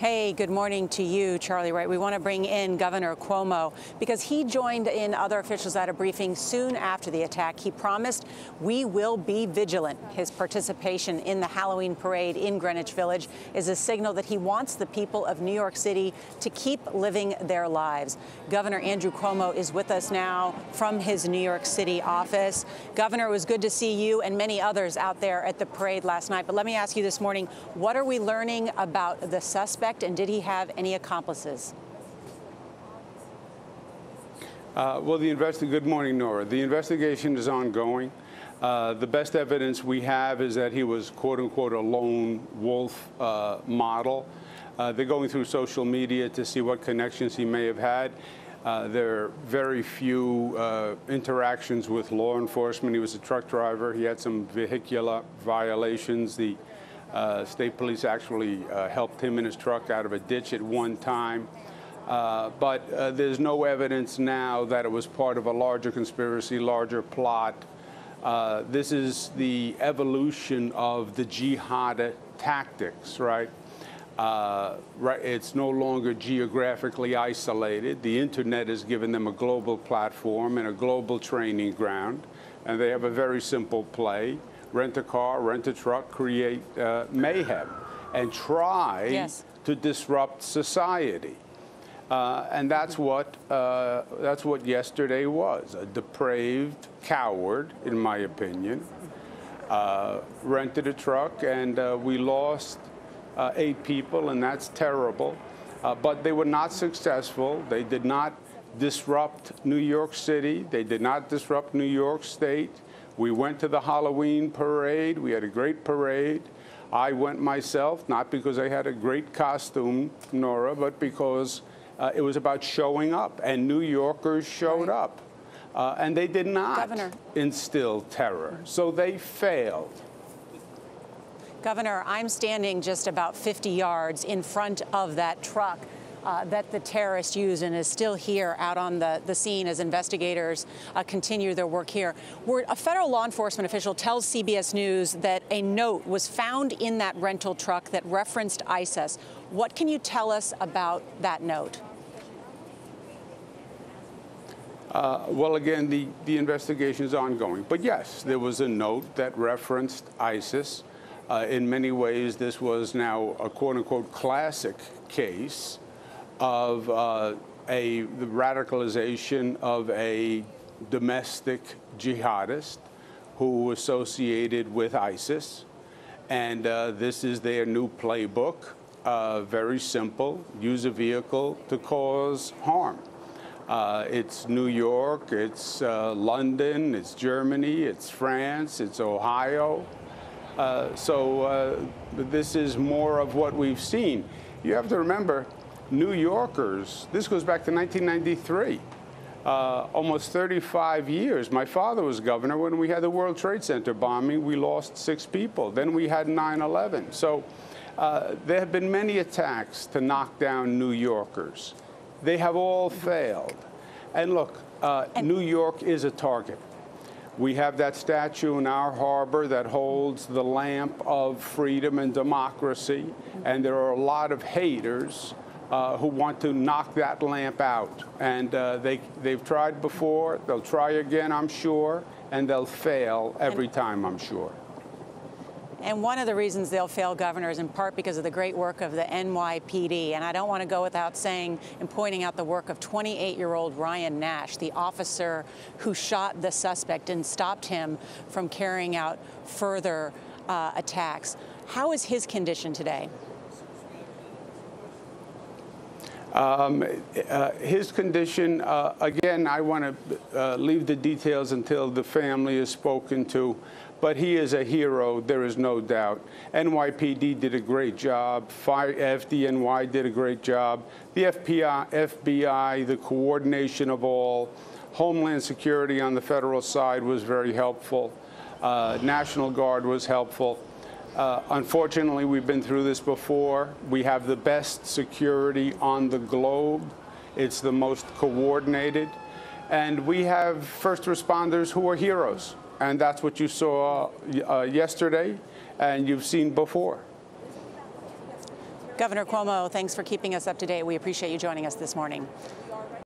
Hey, good morning to you, Charlie Wright. We want to bring in Governor Cuomo because he joined in other officials at a briefing soon after the attack. He promised we will be vigilant. His participation in the Halloween parade in Greenwich Village is a signal that he wants the people of New York City to keep living their lives. Governor Andrew Cuomo is with us now from his New York City office. Governor, it was good to see you and many others out there at the parade last night. But let me ask you this morning, what are we learning about the suspect? And did he have any accomplices? Good morning, Norah. The investigation is ongoing. The best evidence we have is that he was, quote unquote, a lone wolf model. They're going through social media to see what connections he may have had. There are very few interactions with law enforcement. He was a truck driver. He had some vehicular violations. The state police actually helped him and his truck out of a ditch at one time. But there's no evidence now that it was part of a larger conspiracy, larger plot. This is the evolution of the jihad tactics, right? It's no longer geographically isolated. The internet has given them a global platform and a global training ground, and they have a very simple play. Rent a car, rent a truck, create mayhem, and try to disrupt society. And that's what yesterday was, a depraved coward, in my opinion. Rented a truck, and we lost 8 people, and that's terrible. But they were not successful. They did not disrupt New York City. They did not disrupt New York State. We went to the Halloween parade. We had a great parade. I went myself, not because I had a great costume, Norah, but because it was about showing up, and New Yorkers showed up. And they did not instill terror, so they failed. Governor, I'm standing just about 50 yards in front of that truck that the terrorist used and is still here out on the scene as investigators continue their work here. A federal law enforcement official tells CBS News that a note was found in that rental truck that referenced ISIS. What can you tell us about that note? Well, again, the investigation is ongoing. But yes, there was a note that referenced ISIS. In many ways, this was now a quote-unquote classic case of the radicalization of a domestic jihadist who associated with ISIS. And this is their new playbook. Very simple: use a vehicle to cause harm. It's New York, it's London, it's Germany, it's France, it's Ohio. So this is more of what we've seen. You have to remember, New Yorkers, this goes back to 1993, almost 35 years. My father was governor when we had the World Trade Center bombing. We lost 6 people. Then we had 9/11. So there have been many attacks to knock down New Yorkers. They have all failed. And look, New York is a target. We have that statue in our harbor that holds the lamp of freedom and democracy, and there are a lot of haters who want to knock that lamp out. And they've tried before, they'll try again, I'm sure, and they'll fail every time, I'm sure. And one of the reasons they'll fail, Governor, is in part because of the great work of the NYPD. And I don't want to go without saying and pointing out the work of 28-year-old Ryan Nash, the officer who shot the suspect and stopped him from carrying out further attacks. How is his condition today? His condition, again, I want to leave the details until the family is spoken to, but he is a hero, there is no doubt. NYPD did a great job. FDNY did a great job. The FBI, the coordination of all. Homeland Security on the federal side was very helpful. National Guard was helpful. Unfortunately, we've been through this before. We have the best security on the globe. It's the most coordinated. And we have first responders who are heroes. And that's what you saw yesterday and you've seen before. Governor Cuomo, thanks for keeping us up to date. We appreciate you joining us this morning.